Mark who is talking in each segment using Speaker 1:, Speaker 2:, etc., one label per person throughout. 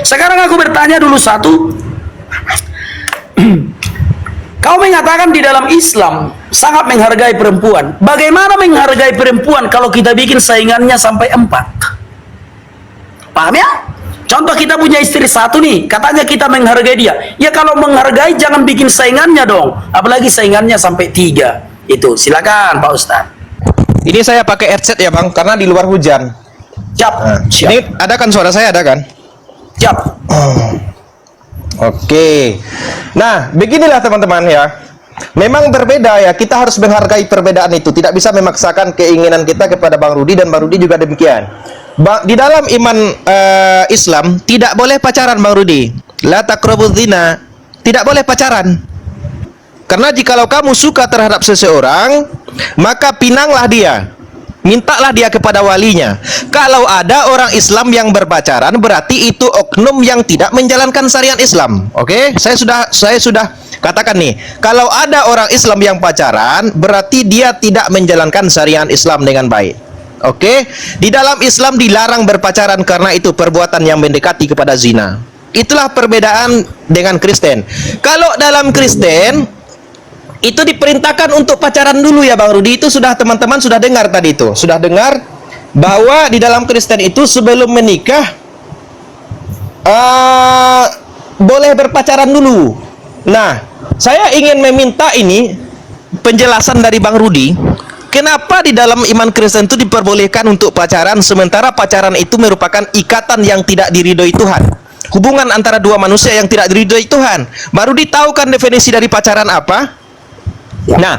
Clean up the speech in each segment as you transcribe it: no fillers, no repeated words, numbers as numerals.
Speaker 1: Sekarang aku bertanya dulu satu. Kau mengatakan di dalam Islam sangat menghargai perempuan. Bagaimana menghargai perempuan kalau kita bikin saingannya sampai 4? Paham ya? Contoh kita punya istri satu nih, katanya kita menghargai dia. Ya kalau menghargai jangan bikin saingannya dong. Apalagi saingannya sampai 3. Itu, silakan Pak Ustadz.
Speaker 2: Ini saya pakai headset ya Bang, karena di luar hujan.
Speaker 1: Siap, siap.
Speaker 2: Ini ada kan suara saya, ada kan?
Speaker 1: Siap.
Speaker 2: Oke. Nah, beginilah teman-teman ya. Memang berbeda ya, kita harus menghargai perbedaan itu. Tidak bisa memaksakan keinginan kita kepada Bang Rudi, dan Bang Rudi juga demikian. Di dalam iman Islam tidak boleh pacaran Bang Rudi. La taqrabuz zina. Tidak boleh pacaran. Karena jikalau kamu suka terhadap seseorang, maka pinanglah dia. Mintalah dia kepada walinya. Kalau ada orang Islam yang berpacaran, berarti itu oknum yang tidak menjalankan syariat Islam. Oke, saya sudah katakan nih, kalau ada orang Islam yang pacaran, berarti dia tidak menjalankan syariat Islam dengan baik. Oke, di dalam Islam dilarang berpacaran karena itu perbuatan yang mendekati kepada zina. Itulah perbedaan dengan Kristen. Kalau dalam Kristen itu diperintahkan untuk pacaran dulu ya Bang Rudi. Itu sudah teman-teman sudah dengar tadi itu. Sudah dengar bahwa di dalam Kristen itu sebelum menikah boleh berpacaran dulu. Nah, saya ingin meminta ini penjelasan dari Bang Rudi. Kenapa di dalam iman Kristen itu diperbolehkan untuk pacaran, sementara pacaran itu merupakan ikatan yang tidak diridhoi Tuhan? Hubungan antara dua manusia yang tidak diridhoi Tuhan. Bang Rudi tahu kan definisi dari pacaran apa? Nah,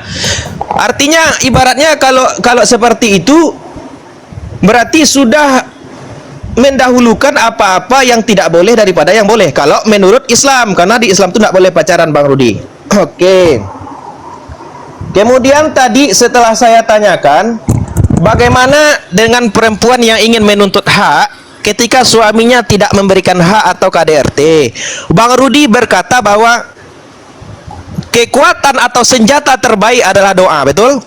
Speaker 2: artinya ibaratnya kalau seperti itu berarti sudah mendahulukan apa-apa yang tidak boleh daripada yang boleh kalau menurut Islam, karena di Islam itu tidak boleh pacaran Bang Rudi. Oke. Kemudian tadi setelah saya tanyakan bagaimana dengan perempuan yang ingin menuntut hak ketika suaminya tidak memberikan hak atau KDRT, Bang Rudi berkata bahwa kekuatan atau senjata terbaik adalah doa, betul?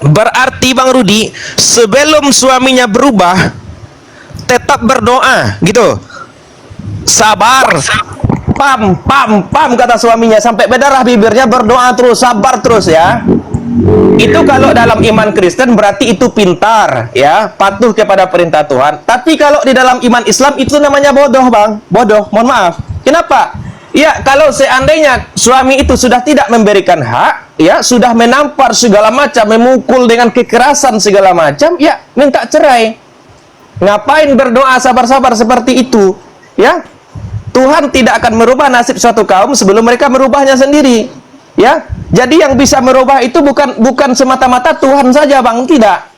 Speaker 2: Berarti Bang Rudi, sebelum suaminya berubah, tetap berdoa, gitu. Sabar, pam, kata suaminya, sampai berdarah bibirnya, berdoa terus, sabar terus ya. Itu kalau dalam iman Kristen berarti itu pintar, ya, patuh kepada perintah Tuhan. Tapi kalau di dalam iman Islam itu namanya bodoh, Bang, bodoh. Mohon maaf. Kenapa? Ya, kalau seandainya suami itu sudah tidak memberikan hak, ya, sudah menampar segala macam, memukul dengan kekerasan segala macam, ya, minta cerai. Ngapain berdoa sabar-sabar seperti itu? Ya, Tuhan tidak akan merubah nasib suatu kaum sebelum mereka merubahnya sendiri. Ya, jadi yang bisa merubah itu bukan semata-mata Tuhan saja, Bang, tidak.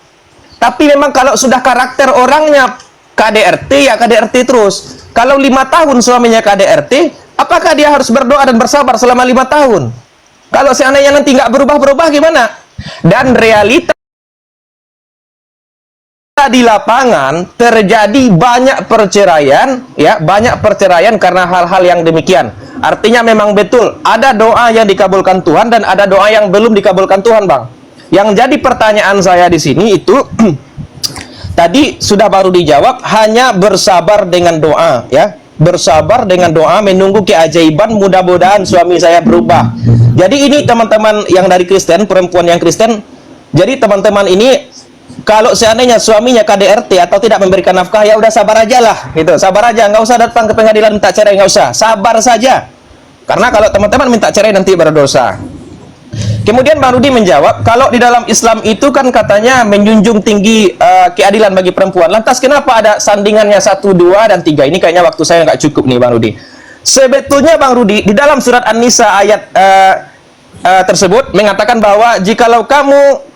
Speaker 2: Tapi memang kalau sudah karakter orangnya KDRT, ya KDRT terus. Kalau 5 tahun suaminya KDRT, apakah dia harus berdoa dan bersabar selama 5 tahun? Kalau seandainya nanti nggak berubah-berubah gimana? Dan realita di lapangan terjadi banyak perceraian, ya, banyak perceraian karena hal-hal yang demikian. Artinya memang betul ada doa yang dikabulkan Tuhan dan ada doa yang belum dikabulkan Tuhan, Bang. Yang jadi pertanyaan saya di sini itu tadi sudah baru dijawab, hanya bersabar dengan doa, ya. Bersabar dengan doa, menunggu keajaiban, mudah-mudahan suami saya berubah. Jadi ini teman-teman yang dari Kristen, perempuan yang Kristen, jadi teman-teman ini kalau seandainya suaminya KDRT atau tidak memberikan nafkah, ya udah sabar aja lah, gitu. Sabar aja, nggak usah datang ke pengadilan minta cerai, nggak usah, sabar saja. Karena kalau teman-teman minta cerai nanti berdosa. Kemudian Bang Rudi menjawab, kalau di dalam Islam itu kan katanya menjunjung tinggi keadilan bagi perempuan. Lantas kenapa ada sandingannya 1, 2, dan 3? Ini kayaknya waktu saya nggak cukup nih Bang Rudi. Sebetulnya Bang Rudi, di dalam surat An-Nisa ayat tersebut mengatakan bahwa jikalau kamu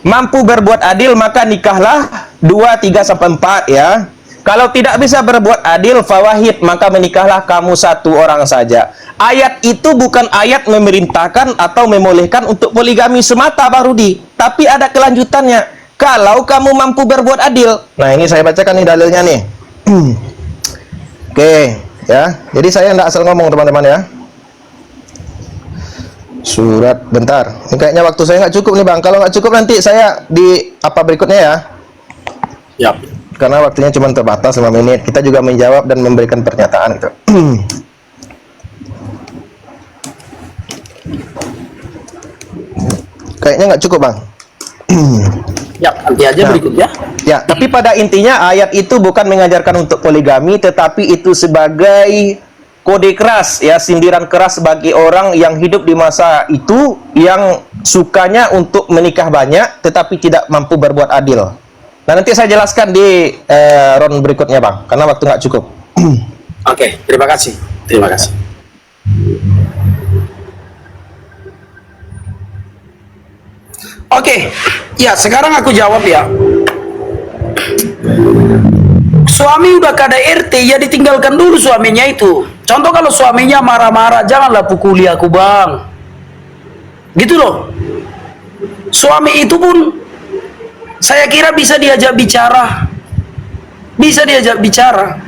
Speaker 2: mampu berbuat adil maka nikahlah 2, 3, sampai 4 ya. Kalau tidak bisa berbuat adil, fawahid, maka menikahlah kamu 1 orang saja. Ayat itu bukan ayat memerintahkan atau membolehkan untuk poligami semata, Bang Rudi. Tapi ada kelanjutannya. Kalau kamu mampu berbuat adil. Nah, ini saya bacakan nih dalilnya nih. Oke, ya. Jadi saya tidak asal ngomong, teman-teman ya. Surat, bentar. Ini kayaknya waktu saya nggak cukup nih, Bang. Kalau nggak cukup nanti saya di apa berikutnya ya.
Speaker 1: Yap.
Speaker 2: karena waktunya cuma terbatas 5 menit. Kita juga menjawab dan memberikan pernyataan gitu. Kayaknya nggak cukup, Bang.
Speaker 1: Ya, nanti aja berikutnya.
Speaker 2: Ya, tapi pada intinya ayat itu bukan mengajarkan untuk poligami, tetapi itu sebagai kode keras, ya, sindiran keras bagi orang yang hidup di masa itu, yang sukanya untuk menikah banyak, tetapi tidak mampu berbuat adil. Nah, nanti saya jelaskan di round berikutnya, Bang, karena waktu nggak cukup.
Speaker 1: Oke, terima kasih. Terima kasih. Oke, ya sekarang aku jawab ya. Suami udah KDRT, ya ditinggalkan dulu suaminya itu. Contoh kalau suaminya marah-marah, janganlah pukuli aku, Bang. Gitu loh. Suami itu pun saya kira bisa diajak bicara. Bisa diajak bicara.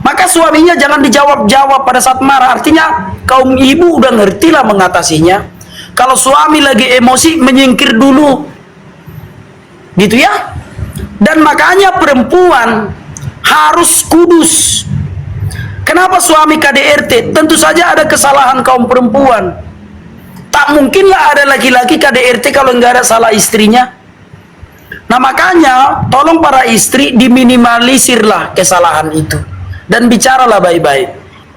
Speaker 1: Maka suaminya jangan dijawab-jawab pada saat marah. Artinya kaum ibu udah ngertilah mengatasinya. Kalau suami lagi emosi, menyingkir dulu. Gitu ya. Dan makanya perempuan harus kudus. Kenapa suami KDRT? Tentu saja ada kesalahan kaum perempuan. Tak mungkinlah ada laki-laki KDRT kalau nggak ada salah istrinya. Nah makanya tolong para istri diminimalisirlah kesalahan itu. Dan bicaralah baik-baik.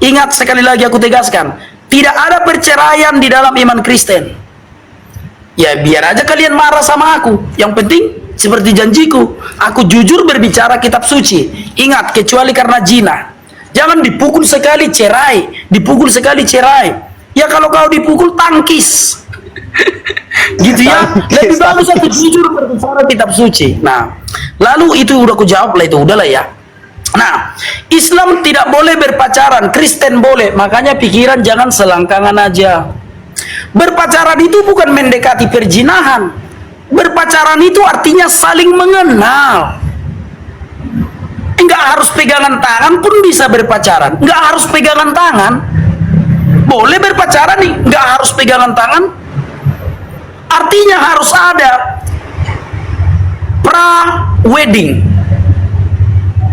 Speaker 1: Ingat, sekali lagi aku tegaskan, tidak ada perceraian di dalam iman Kristen. Ya biar aja kalian marah sama aku. Yang penting seperti janjiku, aku jujur berbicara kitab suci. Ingat, kecuali karena zina. Jangan dipukul sekali cerai, dipukul sekali cerai. Ya kalau kau dipukul, tangkis. Gitu ya. Lebih bagus aku jujur berbicara kitab suci. Nah, lalu itu udah aku jawab lah, itu udahlah ya. Nah, Islam tidak boleh berpacaran, Kristen boleh. Makanya pikiran jangan selangkangan aja. Berpacaran itu bukan mendekati perzinahan. Berpacaran itu artinya saling mengenal. Enggak harus pegangan tangan pun bisa berpacaran. Enggak harus pegangan tangan. Boleh berpacaran nih, enggak harus pegangan tangan. Artinya harus ada pra-wedding.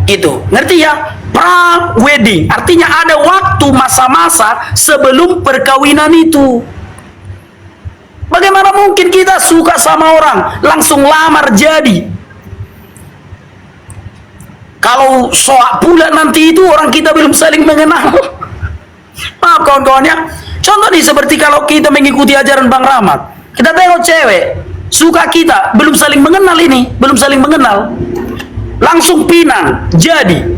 Speaker 1: Itu, ngerti ya? Pra-wedding. Artinya ada waktu masa-masa sebelum perkawinan itu. Bagaimana mungkin kita suka sama orang langsung lamar jadi? Kalau soal pula nanti itu orang kita belum saling mengenal. Maaf kawan-kawannya. Contoh nih seperti kalau kita mengikuti ajaran Bang Rahmat. Kita tengok cewek suka kita, belum saling mengenal ini, belum saling mengenal. Langsung pinang, jadi.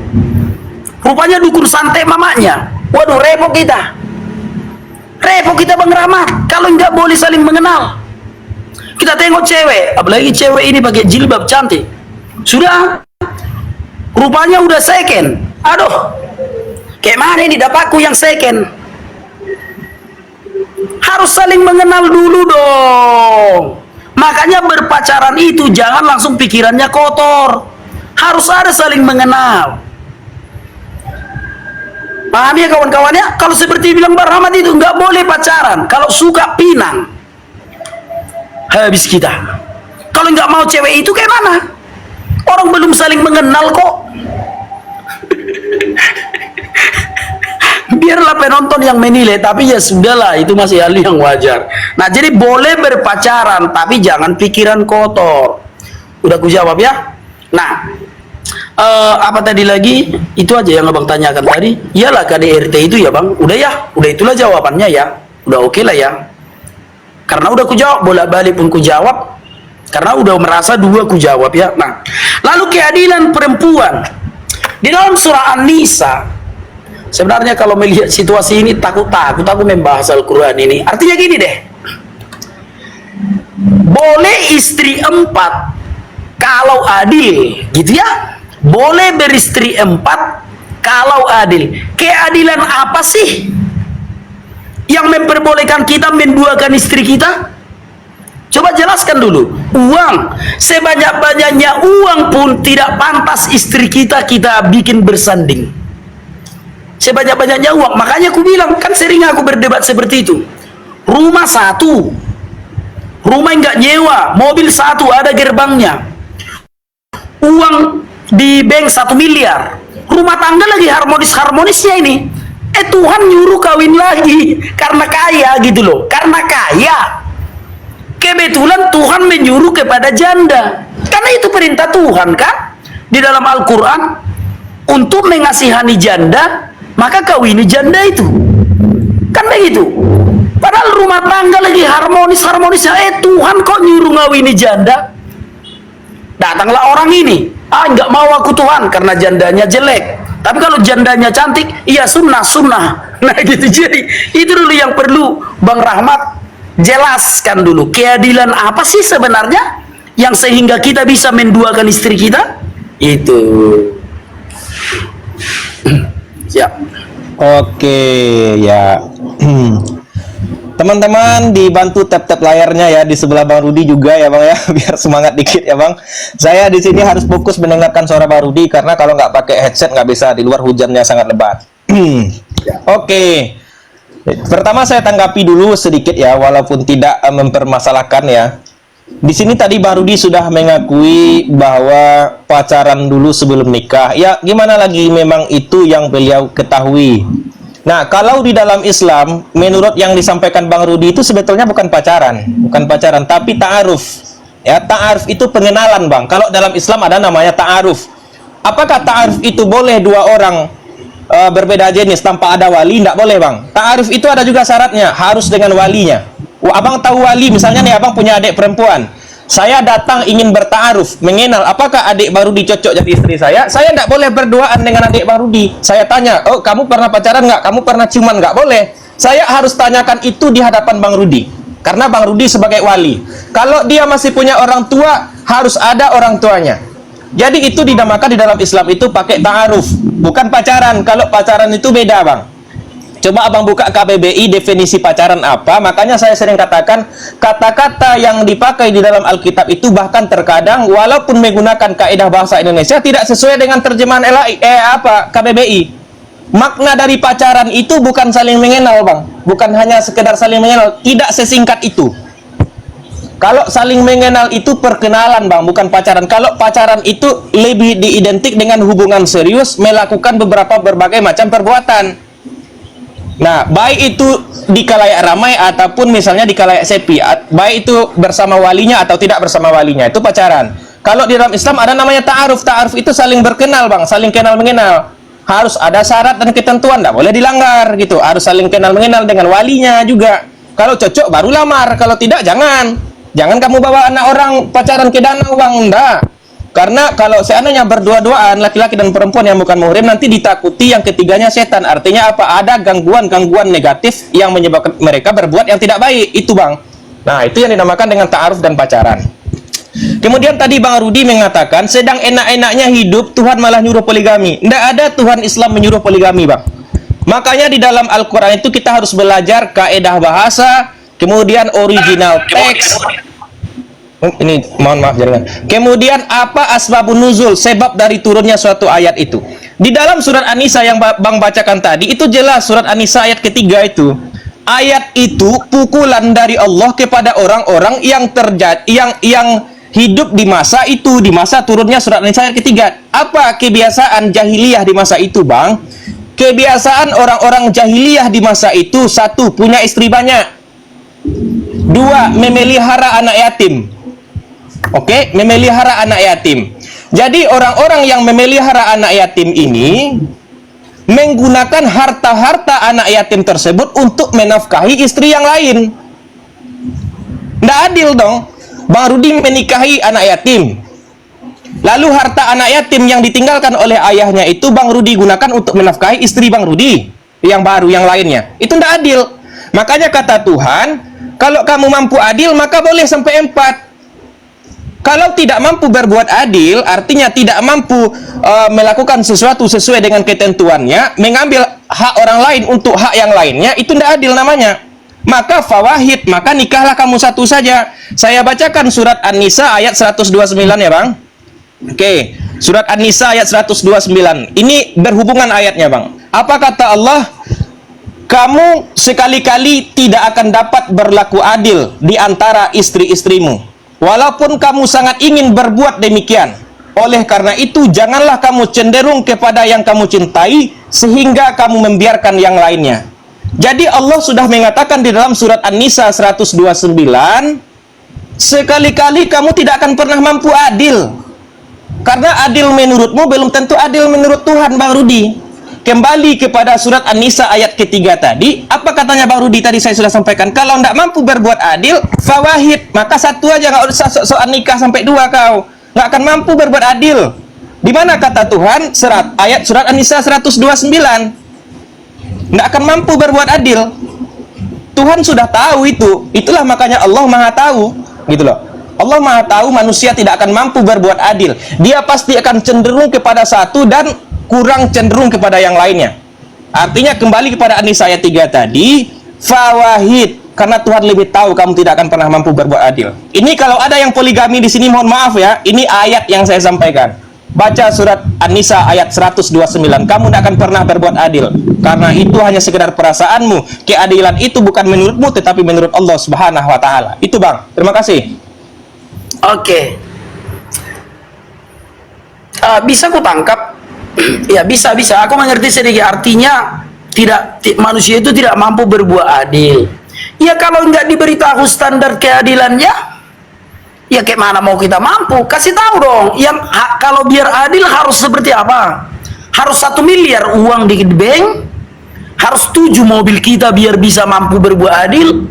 Speaker 1: Rupanya dukun santet mamanya. Waduh, repot kita. Repot kita Bang Rahmat kalau nggak boleh saling mengenal. Kita tengok cewek, apalagi cewek ini pakai jilbab cantik. Sudah, rupanya udah second. Aduh, kayak mana ini dapatku yang second? Harus saling mengenal dulu dong. Makanya berpacaran itu jangan langsung pikirannya kotor. Harus ada saling mengenal. Paham ya kawan-kawannya? Kalau seperti bilang Bang Rahmat itu nggak boleh pacaran. Kalau suka pinang, habis kita. Kalau nggak mau cewek itu kayak mana? Orang belum saling mengenal kok. Biarlah penonton yang menilai, tapi ya sudahlah, itu masih hal yang wajar. Nah, jadi boleh berpacaran, tapi jangan pikiran kotor. Udah aku jawab ya. Nah, apa tadi lagi? Itu aja yang abang tanyakan tadi. Iyalah KDRT itu ya bang. Udah ya, udah itulah jawabannya ya. Udah oke lah ya. Karena udah ku jawab, bolak-balik pun ku jawab. Karena udah merasa dua ku jawab ya. Nah, lalu keadilan perempuan di dalam surah An-Nisa. Sebenarnya kalau melihat situasi ini takut aku membahas Al-Quran ini. Artinya gini deh. Boleh istri 4 kalau adil, gitu ya. Boleh beristri 4 kalau adil. Keadilan apa sih yang memperbolehkan kita menduakan istri kita? Coba jelaskan dulu. Uang, sebanyak-banyaknya uang pun tidak pantas istri kita bikin bersanding. Sebanyak-banyaknya uang. Makanya aku bilang, kan sering aku berdebat seperti itu. Rumah 1, rumah enggak nyewa, mobil 1 ada gerbangnya. Uang di bank 1 miliar. Rumah tangga lagi harmonis-harmonisnya ini. Tuhan nyuruh kawin lagi karena kaya gitu loh. Karena kaya. Kebetulan Tuhan menyuruh kepada janda. Karena itu perintah Tuhan kan? Di dalam Al-Quran, untuk mengasihani janda, maka kawini janda itu. Kan begitu. Padahal rumah tangga lagi harmonis-harmonisnya. Tuhan kok nyuruh ngawini janda? Datanglah orang ini. Nggak mau aku Tuhan karena jandanya jelek. Tapi kalau jandanya cantik, iya sunnah. Nah gitu. Jadi itu dulu yang perlu Bang Rahmat jelaskan dulu. Keadilan apa sih sebenarnya yang sehingga kita bisa menduakan istri kita? Itu. Siap.
Speaker 2: Oke, ya. Teman-teman dibantu tap-tap layarnya ya di sebelah Bang Rudi juga ya Bang ya, biar semangat dikit ya Bang. Saya di sini harus fokus mendengarkan suara Bang Rudi karena kalau nggak pakai headset nggak bisa, di luar hujannya sangat lebat. Oke. Pertama saya tanggapi dulu sedikit ya, walaupun tidak mempermasalahkan ya. Di sini tadi Bang Rudi sudah mengakui bahwa pacaran dulu sebelum nikah. Ya gimana lagi, memang itu yang beliau ketahui. Nah, kalau di dalam Islam, menurut yang disampaikan Bang Rudi itu sebetulnya bukan pacaran, tapi ta'aruf. Ya, ta'aruf itu pengenalan, Bang. Kalau dalam Islam ada namanya ta'aruf. Apakah ta'aruf itu boleh dua orang berbeda jenis tanpa ada wali? Tidak boleh, Bang. Ta'aruf itu ada juga syaratnya, harus dengan walinya. Abang tahu wali, misalnya nih Abang punya adik perempuan. Saya datang ingin berta'aruf, mengenal apakah adik Bang Rudi cocok jadi istri saya tidak boleh berduaan dengan adik Bang Rudi. Saya tanya, oh kamu pernah pacaran nggak? Kamu pernah ciuman nggak? Boleh. Saya harus tanyakan itu di hadapan Bang Rudi. Karena Bang Rudi sebagai wali. Kalau dia masih punya orang tua, harus ada orang tuanya. Jadi itu dinamakan di dalam Islam itu pakai ta'aruf, bukan pacaran. Kalau pacaran itu beda, Bang. Coba Abang buka KBBI definisi pacaran apa. Makanya saya sering katakan kata-kata yang dipakai di dalam Alkitab itu bahkan terkadang walaupun menggunakan kaidah bahasa Indonesia tidak sesuai dengan terjemahan KBBI. Makna dari pacaran itu bukan saling mengenal, Bang. Bukan hanya sekedar saling mengenal, tidak sesingkat itu. Kalau saling mengenal itu perkenalan, Bang, bukan pacaran. Kalau pacaran itu lebih diidentik dengan hubungan serius, melakukan berbagai macam perbuatan. Nah, baik itu di khalayak ramai ataupun misalnya di khalayak sepi, baik itu bersama walinya atau tidak bersama walinya, itu pacaran. Kalau di dalam Islam ada namanya ta'aruf. Ta'aruf itu saling berkenal, Bang, saling kenal mengenal. Harus ada syarat dan ketentuan, tidak boleh dilanggar gitu. Harus saling kenal mengenal dengan walinya juga. Kalau cocok baru lamar, kalau tidak jangan. Jangan kamu bawa anak orang pacaran ke danau, Bang, enggak. Karena kalau seandainya berdua-duaan laki-laki dan perempuan yang bukan muhrim, nanti ditakuti yang ketiganya setan. Artinya apa? Ada gangguan-gangguan negatif yang menyebabkan mereka berbuat yang tidak baik. Itu, Bang. Nah, itu yang dinamakan dengan ta'aruf dan pacaran. Kemudian tadi Bang Rudi mengatakan sedang enak-enaknya hidup Tuhan malah nyuruh poligami. Tidak ada Tuhan Islam menyuruh poligami, Bang. Makanya di dalam Al-Quran itu kita harus belajar kaedah bahasa, kemudian original teks. Ini mohon maaf jaringan. Kemudian apa asbabun nuzul, sebab dari turunnya suatu ayat itu. Di dalam surat An-Nisa yang Bang bacakan tadi itu jelas, surat An-Nisa ayat ketiga itu. Ayat itu pukulan dari Allah kepada orang-orang yang hidup di masa itu, di masa turunnya surat An-Nisa ayat ketiga. Apa kebiasaan jahiliyah di masa itu, Bang? Kebiasaan orang-orang jahiliyah di masa itu, satu, punya istri banyak. Dua, memelihara anak yatim. Oke, memelihara anak yatim. Jadi orang-orang yang memelihara anak yatim ini menggunakan harta-harta anak yatim tersebut untuk menafkahi istri yang lain. Nggak adil dong. Bang Rudi menikahi anak yatim, lalu harta anak yatim yang ditinggalkan oleh ayahnya itu Bang Rudi gunakan untuk menafkahi istri Bang Rudi yang baru, yang lainnya. Itu nggak adil. Makanya kata Tuhan, kalau kamu mampu adil maka boleh sampai 4. Kalau tidak mampu berbuat adil, artinya tidak mampu melakukan sesuatu sesuai dengan ketentuannya, mengambil hak orang lain untuk hak yang lainnya, itu tidak adil namanya. Maka fawahid, maka nikahlah kamu satu saja. Saya bacakan surat An-Nisa ayat 129 ya, Bang. Oke, surat An-Nisa ayat 129. Ini berhubungan ayatnya, Bang. Apa kata Allah? Kamu sekali-kali tidak akan dapat berlaku adil di antara istri-istrimu. Walaupun kamu sangat ingin berbuat demikian. Oleh karena itu, janganlah kamu cenderung kepada yang kamu cintai, sehingga kamu membiarkan yang lainnya. Jadi Allah sudah mengatakan di dalam surat An-Nisa 129, sekali-kali kamu tidak akan pernah mampu adil. Karena adil menurutmu belum tentu adil menurut Tuhan, Bang Rudi. Kembali kepada surat An-Nisa ayat ketiga tadi, apa katanya Bang Rudi tadi saya sudah sampaikan? Kalau tidak mampu berbuat adil, fawahid, maka satu aja, nggak usah sok-sokan nikah sampai dua kau. Nggak akan mampu berbuat adil. Di mana kata Tuhan? Ayat surat An-Nisa 129. Nggak akan mampu berbuat adil. Tuhan sudah tahu itu. Itulah makanya Allah Maha tahu, gitu loh. Allah Maha tahu manusia tidak akan mampu berbuat adil. Dia pasti akan cenderung kepada satu dan kurang cenderung kepada yang lainnya. Artinya kembali kepada An-Nisa ayat 3 tadi, fawahid. Karena Tuhan lebih tahu kamu tidak akan pernah mampu berbuat adil. Ini kalau ada yang poligami di sini, mohon maaf ya, ini ayat yang saya sampaikan. Baca surat An-Nisa ayat 129. Kamu tidak akan pernah berbuat adil. Karena itu hanya sekedar perasaanmu. Keadilan itu bukan menurutmu, tetapi menurut Allah Subhanahu wa Ta'ala. Itu Bang. Terima kasih.
Speaker 1: Oke. Bisa ku tangkap? Ya bisa. Aku mengerti sedikit. Artinya manusia itu tidak mampu berbuat adil. Ya kalau nggak diberitahu standar keadilannya, ya kayak mana mau kita mampu? Kasih tahu dong. Yang kalau biar adil harus seperti apa? Harus 1 miliar uang di bank? Harus 7 mobil kita biar bisa mampu berbuat adil?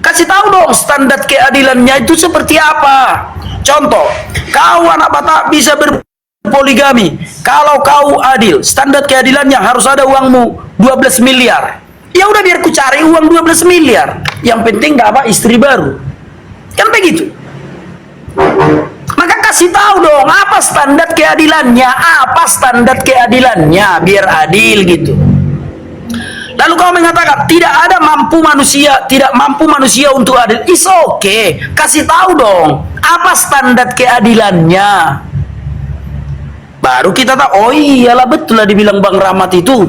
Speaker 1: Kasih tahu dong standar keadilannya itu seperti apa? Contoh, kau anak Batak bisa berpoligami. Kalau kau adil, standar keadilannya harus ada uangmu 12 miliar. Ya udah biar ku cari uang 12 miliar. Yang penting gak apa istri baru. Kan begitu. Maka kasih tahu dong apa standar keadilannya, biar adil gitu. Lalu kau mengatakan tidak mampu manusia untuk adil. It's okay. Kasih tahu dong apa standar keadilannya. Baru kita tahu, oh iyalah betul lah dibilang Bang Rahmat itu.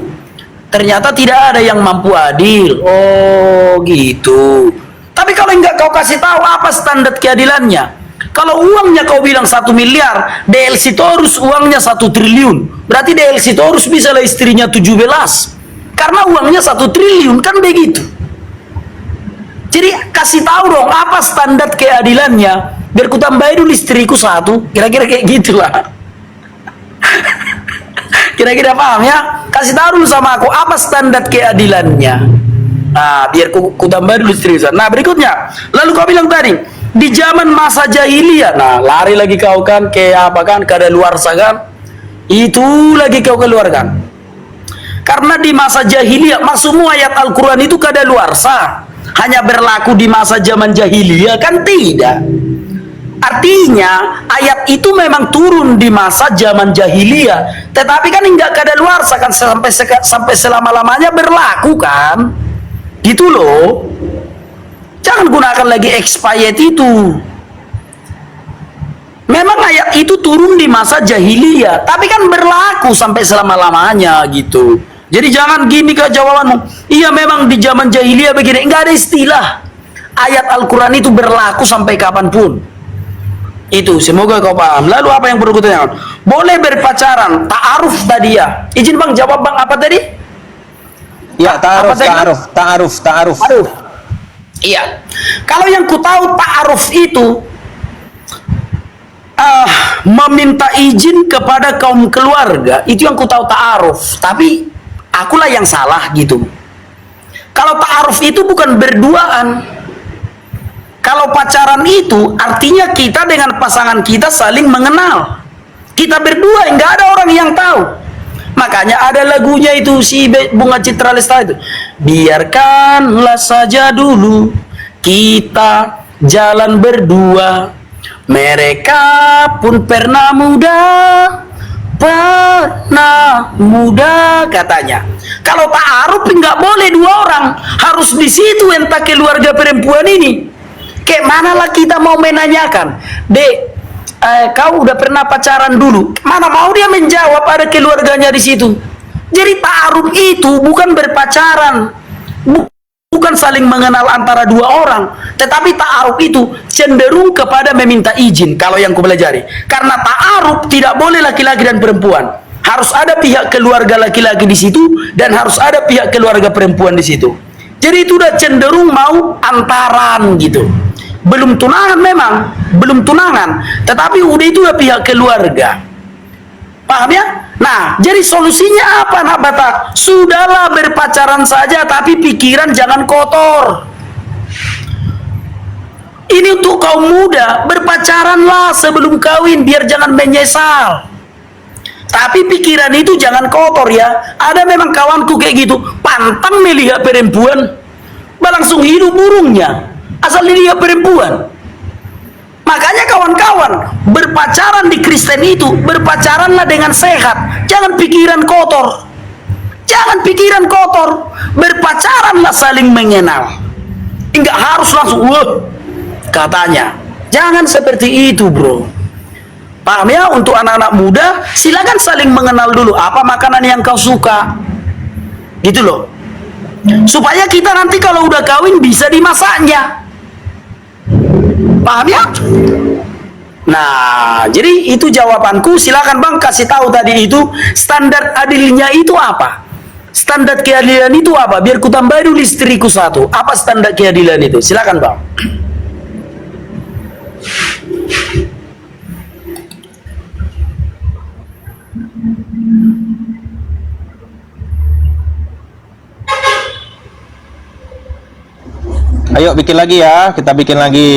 Speaker 1: Ternyata tidak ada yang mampu adil. Oh gitu. Tapi kalau enggak kau kasih tahu apa standar keadilannya. Kalau uangnya kau bilang 1 miliar, DLC Torus uangnya 1 triliun. Berarti DLC Torus bisa lah istrinya 17. Karena uangnya 1 triliun, kan begitu. Jadi kasih tahu dong apa standar keadilannya. Biar ku tambahin dulu istriku 1. Kira-kira kayak gitulah. Kira-kira paham ya? Kasih tahu dulu sama aku apa standar keadilannya. Nah, biar ku tambah dulu seriusan. Nah, berikutnya, lalu kau bilang tadi di zaman masa jahiliyah. Nah, lari lagi kau kan ke apa kan? Kadaluarsa kan? Itu lagi kau keluarkan. Karena di masa jahiliyah, maksudmu ayat Al-Qur'an itu kadaluarsa hanya berlaku di masa zaman jahiliyah kan tidak? Artinya ayat itu memang turun di masa zaman jahiliyah, tetapi kan enggak kadaluarsa kan sampai selama-lamanya berlaku kan? Gitu loh. Jangan gunakan lagi expired itu. Memang ayat itu turun di masa jahiliyah, tapi kan berlaku sampai selama-lamanya gitu. Jadi jangan gini ke jawabanmu. Iya memang di zaman jahiliyah begini, enggak ada istilah. Ayat Al-Qur'an itu berlaku sampai kapanpun. Itu semoga kau paham. Lalu apa yang perlu kutanyakan? Boleh berpacaran, ta'aruf tadi ya. Izin Bang jawab Bang apa tadi?
Speaker 2: Ya, ta'aruf.
Speaker 1: Iya. Kalau yang ku tahu ta'aruf itu meminta izin kepada kaum keluarga, itu yang ku tahu ta'aruf. Tapi akulah yang salah gitu. Kalau ta'aruf itu bukan berduaan. Kalau pacaran itu artinya kita dengan pasangan kita saling mengenal. Kita berdua, nggak ada orang yang tahu. Makanya ada lagunya itu si Bunga Citra Lestari itu. Biarkanlah saja dulu kita jalan berdua. Mereka pun pernah muda katanya. Kalau ta'aruf nggak boleh 2 orang, harus di situ entah keluarga perempuan ini. Kayak mana lah kita mau menanyakan, Dek, kau udah pernah pacaran dulu? Mana mau dia menjawab ada keluarganya di situ. Jadi ta'aruf itu bukan berpacaran, bukan bukan saling mengenal antara dua orang, tetapi ta'aruf itu cenderung kepada meminta izin kalau yang kupelajari. Karena ta'aruf tidak boleh laki-laki dan perempuan. Harus ada pihak keluarga laki-laki di situ dan harus ada pihak keluarga perempuan di situ. Jadi itu udah cenderung mau antaran gitu. Belum tunangan memang, belum tunangan, tetapi udah itu udah pihak keluarga. Paham ya? Nah, jadi solusinya apa, nak Batak? Sudahlah berpacaran saja, tapi pikiran jangan kotor. Ini untuk kaum muda, berpacaranlah sebelum kawin, biar jangan menyesal. Tapi pikiran itu jangan kotor ya. Ada memang kawanku kayak gitu, pantang melihat perempuan, langsung hidup burungnya, asal dilihat perempuan. Makanya kawan-kawan, berpacaran di Kristen itu, berpacaranlah dengan sehat. Jangan pikiran kotor. Jangan pikiran kotor. Berpacaranlah saling mengenal. Enggak harus langsung, wah, katanya. Jangan seperti itu, bro. Paham ya? Untuk anak-anak muda, silakan saling mengenal dulu. Apa makanan yang kau suka? Gitu loh. Supaya kita nanti kalau udah kawin bisa dimasaknya. Paham ya? Nah, jadi itu jawabanku. Silakan Bang kasih tahu tadi itu standar adilnya itu apa? Standar keadilan itu apa? Biar ku tambah dulu istriku satu. Apa standar keadilan itu? Silakan Bang.
Speaker 2: Ayo bikin lagi ya, kita bikin lagi.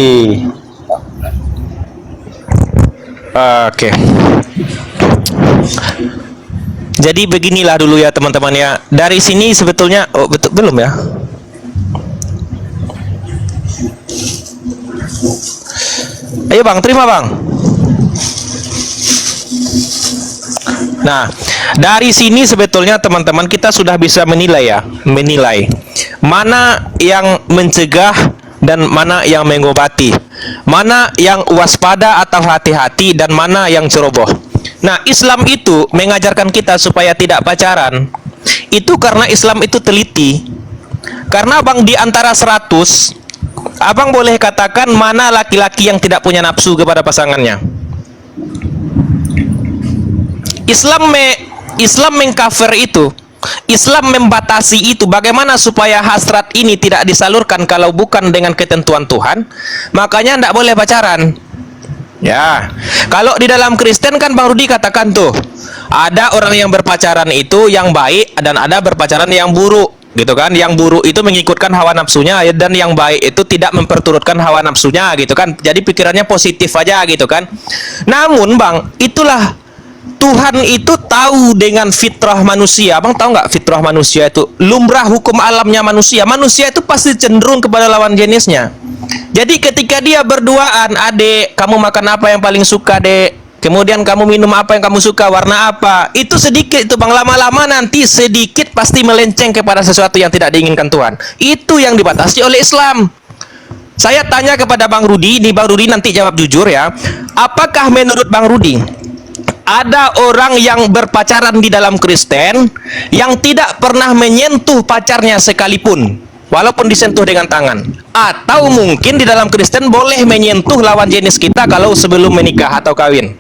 Speaker 2: Oke. Jadi beginilah dulu ya teman-teman ya. Dari sini sebetulnya, oh betul belum ya? Ayo Bang, terima Bang. Nah, dari sini sebetulnya teman-teman kita sudah bisa menilai ya, menilai mana yang mencegah dan mana yang mengobati, mana yang waspada atau hati-hati dan mana yang ceroboh. Nah, Islam itu mengajarkan kita supaya tidak pacaran. Itu karena Islam itu teliti. Karena Bang, di antara 100, Abang boleh katakan mana laki-laki yang tidak punya nafsu kepada pasangannya. Islam mengcover itu. Islam membatasi itu. Bagaimana supaya hasrat ini tidak disalurkan kalau bukan dengan ketentuan Tuhan? Makanya tidak boleh pacaran. Ya, kalau di dalam Kristen kan Bang Rudi katakan tuh, ada orang yang berpacaran itu yang baik dan ada berpacaran yang buruk, gitu kan? Yang buruk itu mengikutkan hawa nafsunya dan yang baik itu tidak memperturutkan hawa nafsunya, gitu kan? Jadi pikirannya positif aja, gitu kan? Namun Bang, itulah Tuhan itu tahu dengan fitrah manusia. Abang tahu nggak fitrah manusia itu? Lumrah hukum alamnya manusia. Manusia itu pasti cenderung kepada lawan jenisnya. Jadi ketika dia berduaan, adek, kamu makan apa yang paling suka, dek? Kemudian kamu minum apa yang kamu suka, warna apa? Itu sedikit itu Bang, lama-lama nanti sedikit pasti melenceng kepada sesuatu yang tidak diinginkan Tuhan. Itu yang dibatasi oleh Islam. Saya tanya kepada Bang Rudi, ini Bang Rudi nanti jawab jujur ya. Apakah menurut Bang Rudi ada orang yang berpacaran di dalam Kristen yang tidak pernah menyentuh pacarnya sekalipun, walaupun disentuh dengan tangan? Atau mungkin di dalam Kristen boleh menyentuh lawan jenis kita kalau sebelum menikah atau kawin?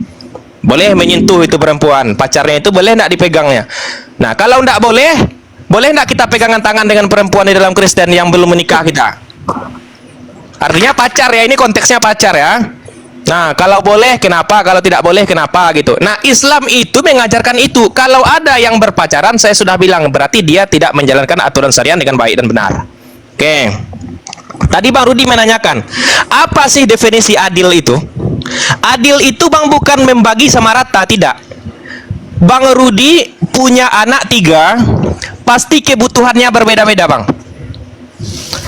Speaker 2: Boleh menyentuh itu perempuan, pacarnya itu boleh tidak dipegangnya? Nah, kalau tidak boleh, boleh tidak kita pegangan tangan dengan perempuan di dalam Kristen yang belum menikah kita? Artinya pacar ya, ini konteksnya pacar ya. Nah, kalau boleh kenapa, kalau tidak boleh kenapa gitu. Nah, Islam itu mengajarkan itu. Kalau ada yang berpacaran, saya sudah bilang berarti dia tidak menjalankan aturan syariat dengan baik dan benar. Oke. Tadi Bang Rudi menanyakan, apa sih definisi adil itu? Adil itu Bang bukan membagi sama rata, tidak. Bang Rudi punya anak 3, pasti kebutuhannya berbeda-beda Bang.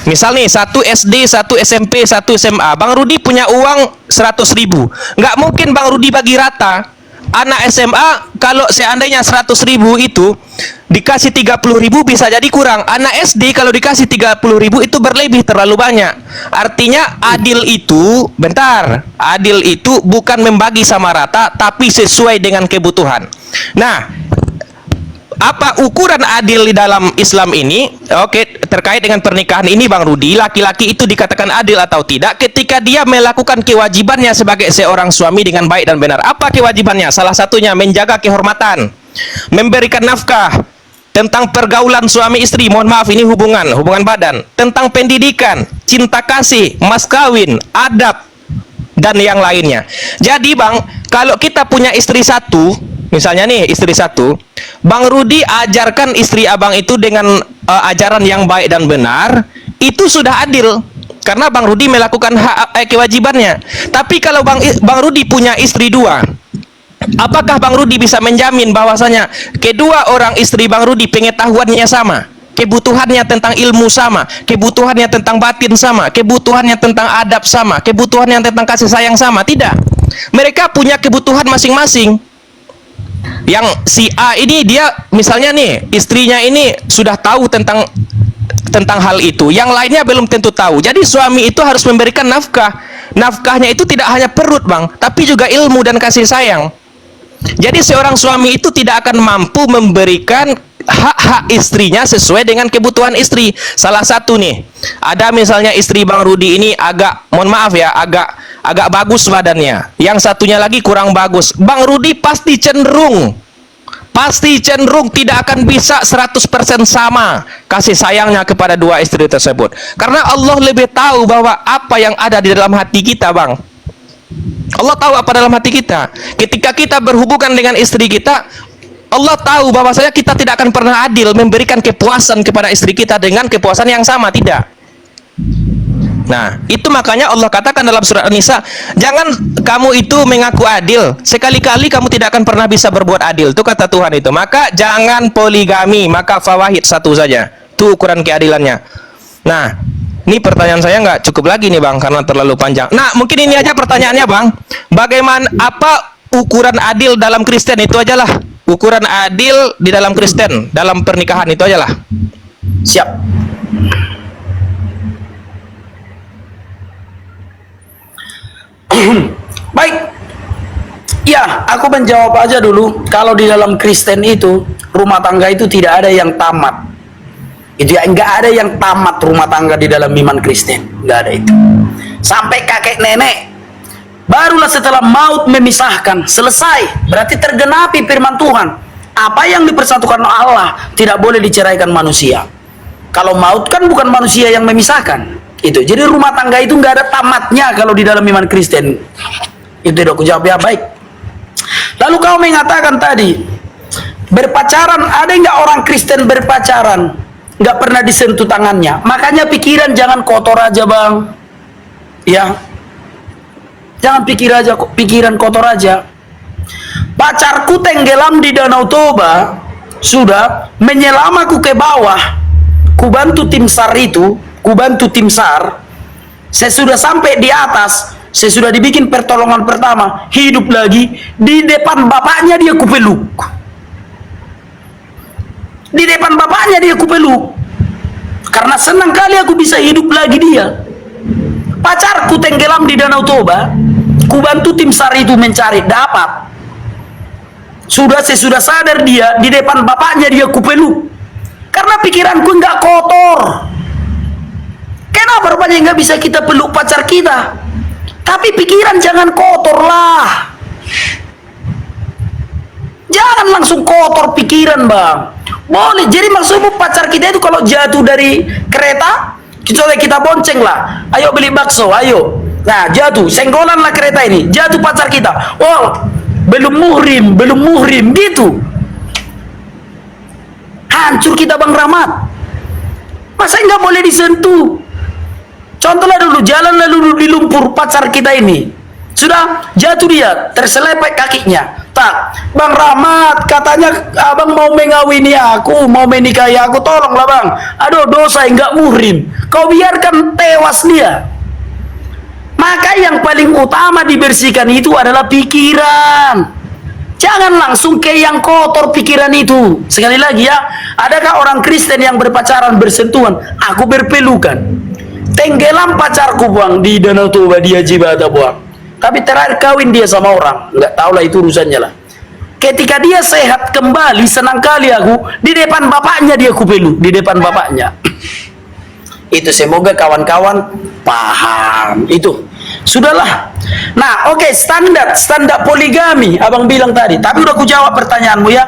Speaker 2: Misal nih, 1 SD, 1 SMP, 1 SMA. Bang Rudi punya uang 100.000. Nggak mungkin Bang Rudi bagi rata. Anak SMA, kalau seandainya 100.000 itu dikasih 30.000 bisa jadi kurang. Anak SD kalau dikasih 30.000 itu berlebih, terlalu banyak. Artinya adil itu, bentar, adil itu bukan membagi sama rata, tapi sesuai dengan kebutuhan. Nah, apa ukuran adil di dalam Islam ini? Oke, terkait dengan pernikahan ini Bang Rudi, laki-laki itu dikatakan adil atau tidak ketika dia melakukan kewajibannya sebagai seorang suami dengan baik dan benar. Apa kewajibannya? Salah satunya menjaga kehormatan, memberikan nafkah, tentang pergaulan suami istri, mohon maaf ini hubungan badan, tentang pendidikan, cinta kasih, mas kawin, adab, dan yang lainnya. Jadi Bang, kalau kita punya istri satu, misalnya nih istri satu, Bang Rudi ajarkan istri abang itu dengan ajaran yang baik dan benar, itu sudah adil karena Bang Rudi melakukan kewajibannya. Tapi kalau Bang Rudi punya istri dua, apakah Bang Rudi bisa menjamin bahwasanya kedua orang istri Bang Rudi pengetahuannya sama, kebutuhannya tentang ilmu sama, kebutuhannya tentang batin sama, kebutuhannya tentang adab sama, kebutuhannya tentang kasih sayang sama? Tidak. Mereka punya kebutuhan masing-masing. Yang si A ini dia misalnya nih istrinya ini sudah tahu tentang hal itu, yang lainnya belum tentu tahu. Jadi suami itu harus memberikan nafkah. Nafkahnya itu tidak hanya perut Bang, tapi juga ilmu dan kasih sayang. Jadi seorang suami itu tidak akan mampu memberikan hak-hak istrinya sesuai dengan kebutuhan istri. Salah satu nih, ada misalnya istri Bang Rudi ini agak, mohon maaf ya, agak bagus badannya, yang satunya lagi kurang bagus. Bang Rudi pasti cenderung tidak akan bisa 100% sama kasih sayangnya kepada dua istri tersebut. Karena Allah lebih tahu bahwa apa yang ada di dalam hati kita, Bang. Allah tahu apa dalam hati kita. Ketika kita berhubungan dengan istri kita, Allah tahu bahwasanya kita tidak akan pernah adil memberikan kepuasan kepada istri kita dengan kepuasan yang sama, tidak. Nah, itu makanya Allah katakan dalam surat An-Nisa, jangan kamu itu mengaku adil, sekali-kali kamu tidak akan pernah bisa berbuat adil. Itu kata Tuhan itu. Maka jangan poligami, maka fawahid satu saja. Itu ukuran keadilannya. Nah, ini pertanyaan saya nggak cukup lagi nih Bang, karena terlalu panjang. Nah, mungkin ini aja pertanyaannya Bang. Bagaimana, apa ukuran adil dalam Kristen? Itu aja lah. Ukuran adil di dalam Kristen, dalam pernikahan, itu aja lah.
Speaker 1: Siap. Baik. Ya, aku menjawab aja dulu. Kalau di dalam Kristen itu, rumah tangga itu tidak ada yang tamat. Itu ya, enggak ada yang tamat rumah tangga di dalam iman Kristen. Enggak ada itu. Sampai kakek nenek. Barulah setelah maut memisahkan, selesai. Berarti tergenapi firman Tuhan. Apa yang dipersatukan Allah tidak boleh diceraikan manusia. Kalau maut kan bukan manusia yang memisahkan. Itu. Jadi rumah tangga itu nggak ada tamatnya kalau di dalam iman Kristen. Itu udah aku jawab ya, baik. Lalu kau mengatakan tadi, berpacaran, ada nggak orang Kristen berpacaran nggak pernah disentuh tangannya? Makanya pikiran jangan kotor aja Bang. Ya. Jangan pikiran kotor aja. Pacarku tenggelam di Danau Toba, sudah menyelam aku ke bawah. Ku bantu tim SAR itu, saya sudah sampai di atas, saya sudah dibikin pertolongan pertama, hidup lagi, di depan bapaknya dia kupeluk. Di depan bapaknya dia kupeluk. Karena senang kali aku bisa hidup lagi dia. Pacarku tenggelam di Danau Toba, ku bantu tim SAR itu mencari, dapat. Saya sudah sadar dia, di depan bapaknya dia kupeluk. Karena pikiranku nggak kotor. Kenapa rupanya nggak bisa kita peluk pacar kita? Tapi pikiran jangan kotor lah. Jangan langsung kotor pikiran Bang. Boleh, jadi maksudmu pacar kita itu kalau jatuh dari kereta, kita bonceng lah. Ayo beli bakso, ayo. Nah jatuh, senggolan lah kereta ini. Jatuh pacar kita. Oh, belum muhrim gitu. Hancur kita Bang Rahmat. Masa nggak boleh disentuh? Contohnya dulu, jalan lalu di lumpur pacar kita ini. Sudah jatuh dia, terselepet kakinya. Tak, Bang Rahmat, katanya abang mau mengawini aku, mau menikahi aku, tolonglah Bang. Aduh, dosa nggak muhrim. Kau biarkan tewas dia. Maka yang paling utama dibersihkan itu adalah pikiran. Jangan langsung ke yang kotor pikiran itu. Sekali lagi ya, adakah orang Kristen yang berpacaran, bersentuhan? Aku berpelukan. Tenggelam pacarku Bang di Danau Toba, dia jibata Bang. Tapi terakhir kawin dia sama orang, nggak tahu lah itu urusannya lah. ketika dia sehat kembali, senang kali aku di depan bapaknya, dia kupelu di depan bapaknya. Itu semoga kawan-kawan paham itu. Sudahlah. Nah, oke, standar poligami abang bilang tadi. Tapi udah ku jawab pertanyaanmu ya.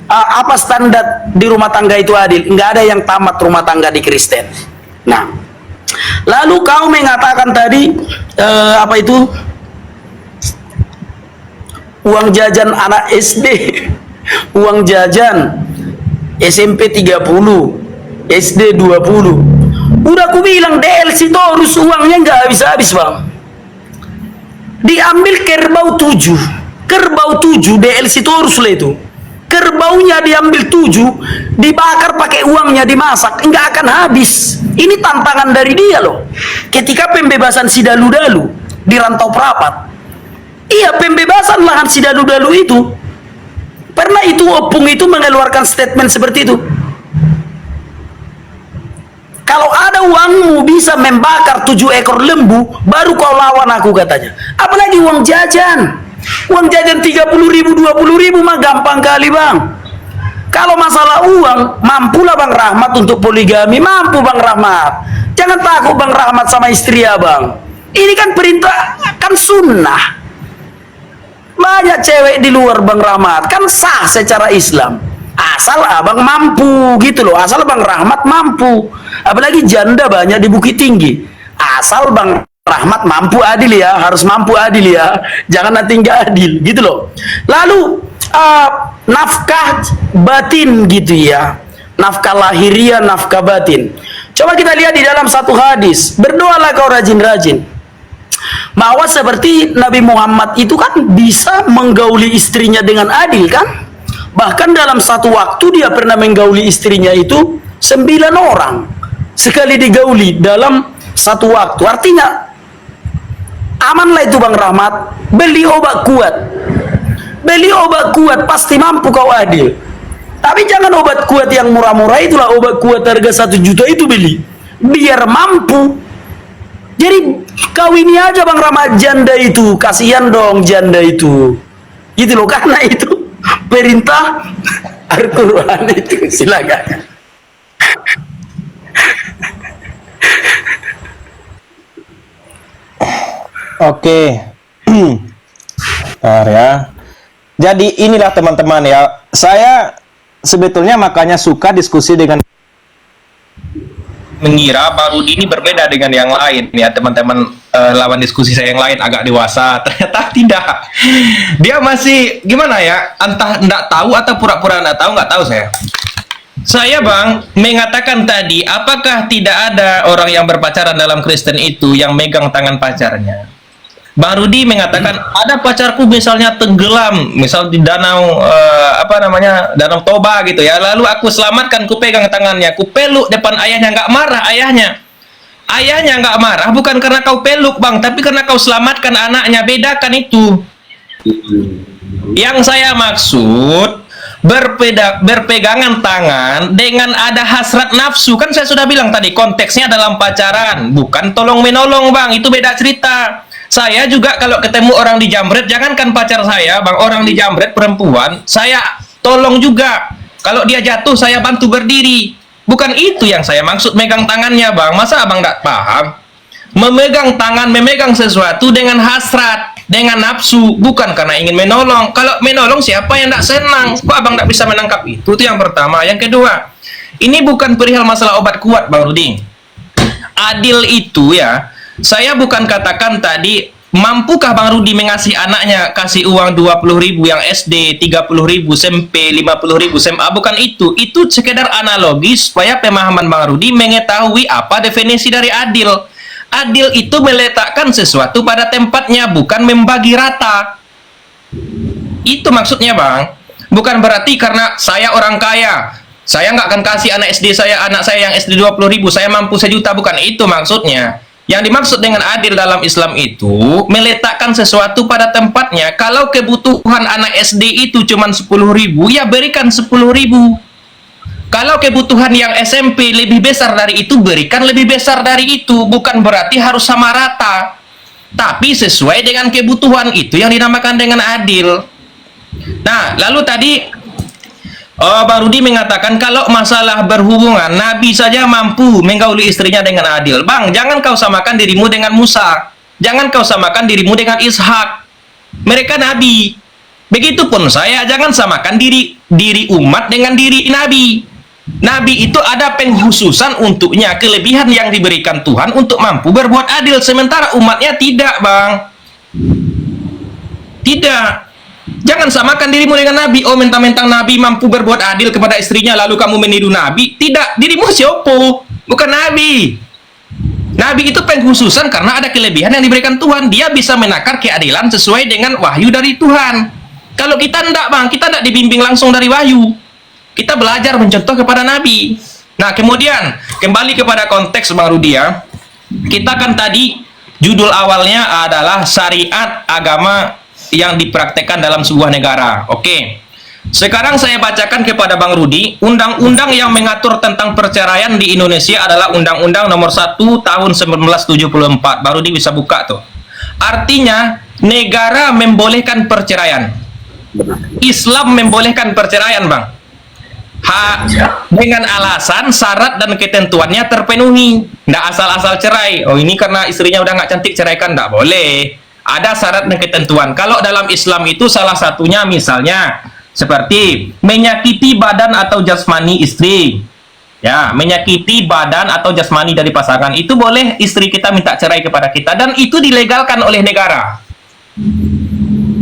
Speaker 1: Apa standar di rumah tangga itu adil? Enggak ada yang tamat rumah tangga di Kristen. Nah, lalu kau mengatakan tadi apa itu? Uang jajan anak SD, uang jajan SMP 30, SD 20. Udah aku bilang DLC terus uangnya nggak habis-habis bang. Diambil kerbau 7 DLC terus lah itu. Kerbaunya diambil 7, dibakar pakai uangnya, dimasak, nggak akan habis. Ini tantangan dari dia loh. Ketika pembebasan si dalu-dalu di Rantau Prapat, iya, pembebasan lahan si dalu-dalu itu, pernah itu Opung itu mengeluarkan statement seperti itu. Kalau ada uangmu bisa membakar 7 ekor lembu, baru kau lawan aku, katanya. Apalagi uang jajan. Uang jajan 30.000, 20.000 mah gampang kali bang. Kalau masalah uang, mampulah Bang Rahmat untuk poligami, mampu Bang Rahmat. Jangan takut Bang Rahmat sama istri abang. Ini kan perintah, kan sunnah. Banyak cewek di luar Bang Rahmat, kan sah secara Islam. Asal abang mampu gitu loh, asal Bang Rahmat mampu. Apalagi janda banyak di Bukit Tinggi. Asal Bang Rahmat mampu adil ya, harus mampu adil ya. Jangan nanti nggak adil gitu loh. Lalu nafkah batin gitu ya. Nafkah lahiriah, nafkah batin. Coba kita lihat di dalam satu hadis. Berdoalah kau rajin-rajin. Bahwa seperti Nabi Muhammad itu kan bisa menggauli istrinya dengan adil kan? Bahkan dalam satu waktu dia pernah menggauli istrinya itu 9 orang sekali digauli dalam satu waktu. Artinya amanlah itu Bang Rahmat. Beli obat kuat, pasti mampu kau adil. Tapi jangan obat kuat yang murah-murah, itulah obat kuat harga 1 juta itu beli biar mampu. Jadi kawini aja Bang Rahmat janda itu, kasihan dong janda itu. Gitu loh, karena itu perintah Al-Quran itu. Silakan.
Speaker 2: Oke. Bentar ya. Jadi inilah teman-teman ya. Saya sebetulnya makanya suka diskusi dengan mengira Bang Rudi ini berbeda dengan yang lain ya teman-teman. Lawan diskusi saya yang lain agak dewasa, ternyata tidak. Dia masih gimana ya, entah enggak tahu atau pura-pura enggak tahu saya Bang mengatakan tadi, apakah tidak ada orang yang berpacaran dalam Kristen itu yang megang tangan pacarnya? Bang Rudi mengatakan ada pacarku misalnya tenggelam, misal di danau Danau Toba gitu ya, lalu aku selamatkan, ku pegang tangannya, ku peluk depan ayahnya, nggak marah ayahnya. Ayahnya nggak marah bukan karena kau peluk Bang, tapi karena kau selamatkan anaknya. Bedakan itu. Yang saya maksud berpegangan tangan dengan ada hasrat nafsu, kan saya sudah bilang tadi konteksnya dalam pacaran, bukan tolong menolong Bang, itu beda cerita. Saya juga kalau ketemu orang di jambret, jangankan pacar saya Bang, orang di jambret perempuan, saya tolong juga. Kalau dia jatuh saya bantu berdiri. Bukan itu yang saya maksud megang tangannya Bang. Masa abang tidak paham? Memegang tangan, memegang sesuatu dengan hasrat, dengan nafsu, bukan karena ingin menolong. Kalau menolong siapa yang tidak senang? Kok abang tidak bisa menangkap itu? Itu yang pertama. Yang kedua, ini bukan perihal masalah obat kuat Bang Rudi. Adil itu ya, saya bukan katakan tadi, mampukah Bang Rudi mengasih anaknya kasih uang 20.000 yang SD, 30.000 SMP, 50.000 SMA, bukan itu. Itu sekedar analogi supaya pemahaman Bang Rudi mengetahui apa definisi dari adil. Adil itu meletakkan sesuatu pada tempatnya, bukan membagi rata. Itu maksudnya Bang. Bukan berarti karena saya orang kaya, saya nggak akan kasih anak saya yang SD 20.000, saya mampu 1 juta, bukan itu maksudnya. Yang dimaksud dengan adil dalam Islam itu meletakkan sesuatu pada tempatnya. Kalau kebutuhan anak SD itu cuma 10.000, ya berikan 10.000. Kalau kebutuhan yang SMP lebih besar dari itu, berikan lebih besar dari itu. Bukan berarti harus sama rata, tapi sesuai dengan kebutuhan, itu yang dinamakan dengan adil.
Speaker 3: Nah, lalu tadi Bang Rudi mengatakan kalau masalah berhubungan, Nabi saja mampu menggauli istrinya dengan adil. Bang, jangan kau samakan dirimu dengan Musa. Jangan kau samakan dirimu dengan Ishak. Mereka Nabi. Begitupun saya, jangan samakan diri umat dengan diri Nabi. Nabi itu ada penghususan untuknya, kelebihan yang diberikan Tuhan untuk mampu berbuat adil. Sementara umatnya tidak, Bang. Tidak. Jangan samakan dirimu dengan Nabi. Oh, mentang-mentang Nabi mampu berbuat adil kepada istrinya, lalu kamu meniru Nabi. Tidak, dirimu siopo, bukan Nabi. Nabi itu penghususan karena ada kelebihan yang diberikan Tuhan. Dia bisa menakar keadilan sesuai dengan wahyu dari Tuhan. Kalau kita enggak, Bang, kita enggak dibimbing langsung dari wahyu. Kita belajar mencontoh kepada Nabi. Nah, kemudian kembali kepada konteks, Bang Rudi ya. Kita kan tadi judul awalnya adalah syariat agama yang dipraktekkan dalam sebuah negara. Oke. Sekarang saya bacakan kepada Bang Rudi, undang-undang yang mengatur tentang perceraian di Indonesia adalah Undang-Undang Nomor 1 Tahun 1974. Bang Rudi bisa buka tuh. Artinya, negara membolehkan perceraian. Islam membolehkan perceraian, Bang. Dengan alasan syarat dan ketentuannya terpenuhi. Nggak asal-asal cerai. Oh, ini karena istrinya udah nggak cantik, ceraikan. Nggak boleh. Ada syarat dan ketentuan. Kalau dalam Islam itu salah satunya misalnya seperti menyakiti badan atau jasmani istri. Ya, menyakiti badan atau jasmani dari pasangan itu boleh istri kita minta cerai kepada kita dan itu dilegalkan oleh negara.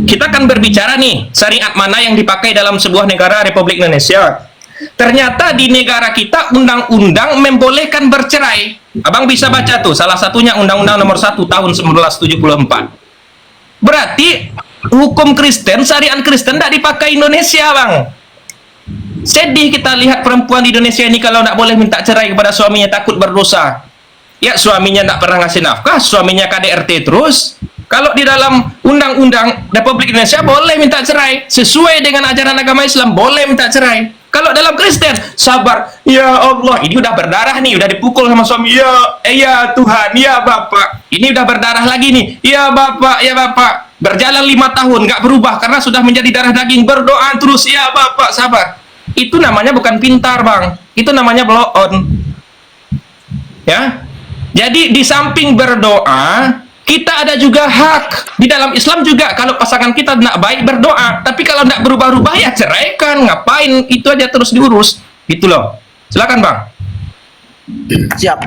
Speaker 3: Kita akan berbicara nih, syariat mana yang dipakai dalam sebuah negara Republik Indonesia. Ternyata di negara kita undang-undang membolehkan bercerai. Abang bisa baca tuh, salah satunya Undang-Undang Nomor 1 Tahun 1974. Berarti hukum Kristen, syariat Kristen tidak dipakai Indonesia, Bang. Sedih kita lihat perempuan di Indonesia ini kalau tidak boleh minta cerai kepada suaminya, takut berdosa. Ya, suaminya tidak pernah ngasih nafkah, suaminya KDRT terus. Kalau di dalam undang-undang Republik Indonesia boleh minta cerai, sesuai dengan ajaran agama Islam boleh minta cerai. Kalau dalam Kristen, sabar. Ya Allah, ini udah berdarah nih, udah dipukul sama suami. Ya Tuhan, ya Bapak. Ini udah berdarah lagi nih. Ya Bapak, ya Bapak. Berjalan 5 tahun, nggak berubah karena sudah menjadi darah daging. Berdoa terus, ya Bapak, sabar. Itu namanya bukan pintar, Bang. Itu namanya blow on. Ya. Jadi di samping berdoa, kita ada juga hak di dalam Islam juga. Kalau pasangan kita tidak baik berdoa, tapi kalau tidak berubah-ubah ya ceraikan. Ngapain itu aja terus diurus? Gitu loh. Silakan, Bang.
Speaker 1: Siap.